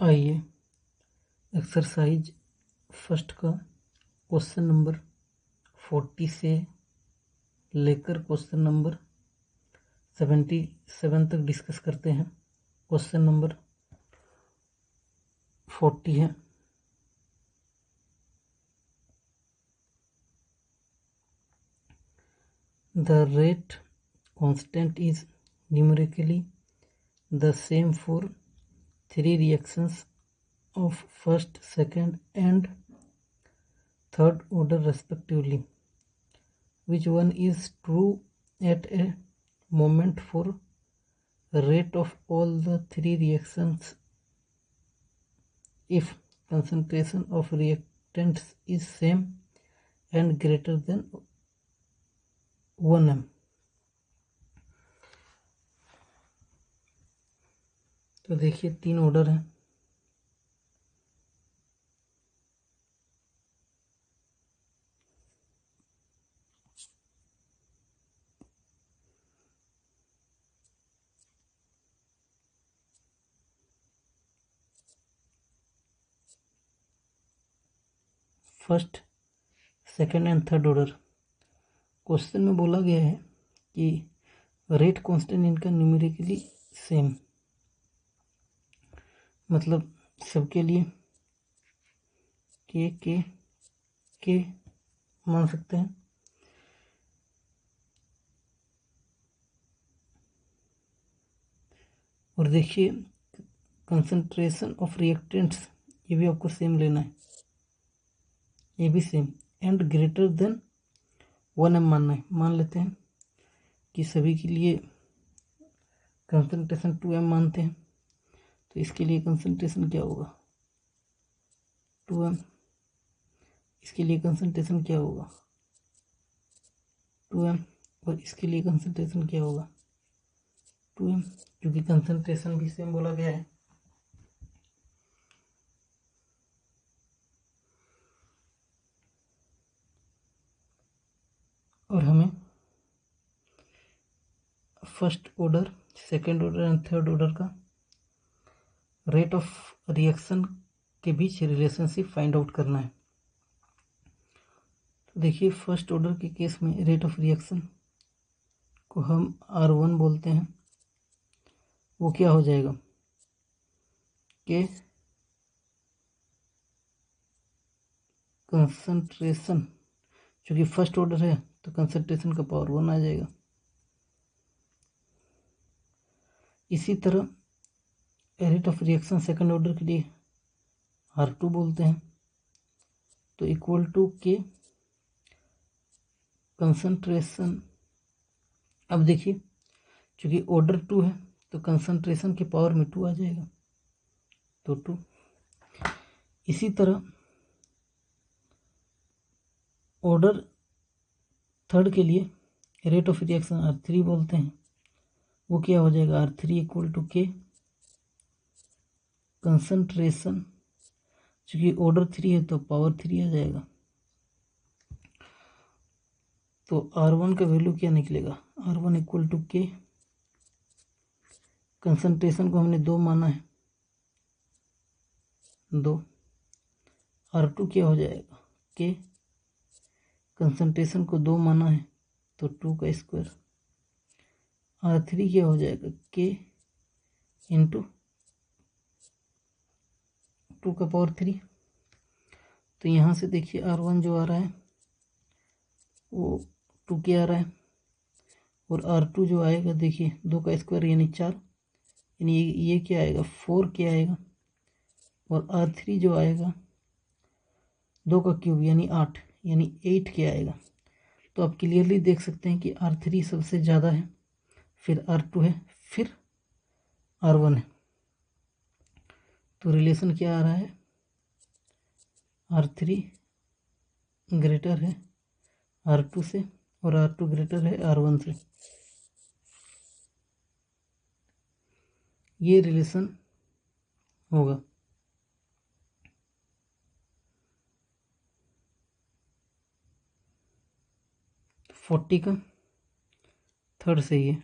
आइए exercise first का question number 40 से लेकर क्वेश्चन नंबर 77 तक डिस्कस करते हैं। क्वेश्चन नंबर 40 है, the rate constant is numerically the same for three reactions of first, second and third order respectively. Which one is true at a moment for rate of all the three reactions if concentration of reactants is same and greater than 1 m? तो देखिए 3 order हैं। First, second and third order. Question में बोला गया है कि rate constant इनका numerically same, मतलब सबके लिए के मान सकते हैं। और देखिए कंसंट्रेशन ऑफ रिएक्टेंट्स ये भी आपको सेम लेना है, ये भी same and greater than 1 m मानना है। मान लेते हैं कि सभी के लिए कंसंट्रेशन 2 m मानते हैं, तो इसके लिए कंसंट्रेशन क्या होगा 2 m, इसके लिए कंसंट्रेशन क्या होगा 2 m और इसके लिए कंसंट्रेशन क्या होगा 2 m, क्योंकि कंसंट्रेशन भी सेम बोला गया है। और हमें first order, second order and third order का रेट ऑफ रिएक्शन के बीच रिलेशनशिप फाइंड आउट करना है। तो देखिए फर्स्ट ऑर्डर के केस में रेट ऑफ रिएक्शन को हम R1 बोलते हैं। वो क्या हो जाएगा कि कंसंट्रेशन, चूँकि फर्स्ट ऑर्डर है तो कंसंट्रेशन का पावर 1 आ जाएगा। इसी तरह rate of reaction second order के लिए R2 बोलते हैं, तो इक्वल टू के कंसंट्रेशन। अब देखिए चूँकि ऑर्डर 2 है तो कंसंट्रेशन के पावर में 2 आ जाएगा, तो 2। इसी तरह ऑर्डर थर्ड के लिए रेट ऑफ रिएक्शन R3 बोलते हैं। वो क्या हो जाएगा R3 इक्वल टू के कंसंट्रेशन, चूँकि ऑर्डर 3 है तो पावर 3 आ जाएगा। तो R1 का वैल्यू क्या निकलेगा R1 इक्वल टू के कंसंट्रेशन को हमने 2 माना है 2, R2 क्या हो जाएगा के कंसंट्रेशन को 2 माना है तो 2 का स्क्वायर, R3 क्या हो जाएगा के इंटू 2 का पावर 3। तो यहाँ से देखिए R1 जो आ रहा है वो 2 के आ रहा है, और R2 जो आएगा देखिए 2 का स्क्वायर यानी 4, यानी ये क्या आएगा 4 के आएगा, और R3 जो आएगा 2 का क्यूब यानी 8, यानी 8 के आएगा। तो आप क्लियरली देख सकते हैं कि R3 सबसे ज़्यादा है, फिर R2 है, फिर R1 है। तो रिलेशन क्या आ रहा है R3 ग्रेटर है R2 से और R2 ग्रेटर है R1 से। ये रिलेशन होगा। तो 40 का थर्ड सही है।